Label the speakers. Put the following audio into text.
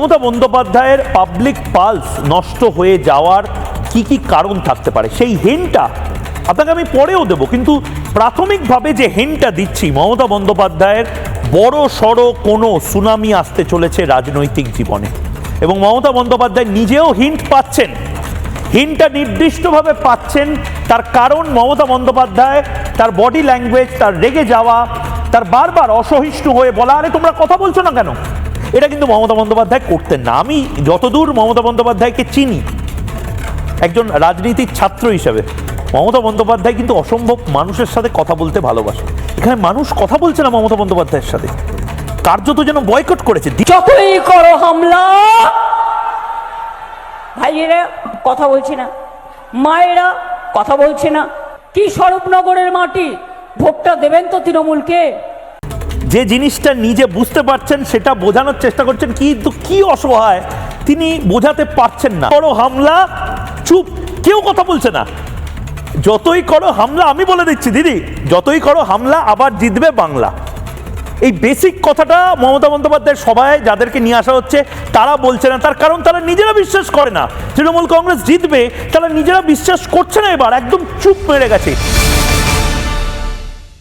Speaker 1: মমতা বন্দ্যোপাধ্যায়ের public pulse নষ্ট হয়ে যাওয়ার কি কি কারণ থাকতে পারে সেই হিন্টটা আপনাকে আমি পরেও দেবো, কিন্তু প্রাথমিকভাবে যে হিন্টটা দিচ্ছি মমতা বন্দ্যোপাধ্যায়ের বড় সড়ো কোনো সুনামি আসতে চলেছে রাজনৈতিক জীবনে, এবং মমতা বন্দ্যোপাধ্যায় নিজেও হিন্ট পাচ্ছেন, হিন্টটা নির্দিষ্টভাবে পাচ্ছেন। তার কারণ মমতা বন্দ্যোপাধ্যায় তার বডি ল্যাঙ্গুয়েজ, তার রেগে যাওয়া, তার বারবার অসহিষ্ণু হয়ে বলা, আরে তোমরা কথা বলছো না কেন, এটা কিন্তু মমতা বন্দ্যোপাধ্যায় করতেন না। আমি যতদূর মমতা বন্দ্যোপাধ্যায়কে চিনি একজন রাজনীতির ছাত্র হিসেবে, মমতা বন্দ্যোপাধ্যায় কিন্তু অসম্ভব মানুষের সাথে কথা বলতে ভালোবাসে। এখানে মানুষ কথা বলছে না মমতা বন্দ্যোপাধ্যায়ের সাথে, কার্যত যেন বয়কট করেছে।
Speaker 2: যতই করো হামলা, ভাইয়েরা কথা বলছে না, মায়েরা কথা বলছে না। কি স্বরূপনগরের মাটি, ভোটটা দেবেন তো তৃণমূলকে।
Speaker 1: যে জিনিসটা নিজে বুঝতে পারছেন সেটা বোঝানোর চেষ্টা করছেন, কিন্তু কি অসহায় তিনি বোঝাতে পারছেন না। বড় হামলা, চুপ, কেউ কথা বলছে না। যতই করো হামলা, আমি বলে দিচ্ছি দিদি, যতই করো হামলা আবার জিতবে বাংলা, এই বেসিক কথাটা মমতা বন্দ্যোপাধ্যায়ের সবাই যাদেরকে নিয়ে আসা হচ্ছে তারা বলছে না। তার কারণ তারা নিজেরা বিশ্বাস করে না তৃণমূল কংগ্রেস জিতবে, তারা নিজেরা বিশ্বাস করছে না, এবার একদম চুপ মেরে গেছে।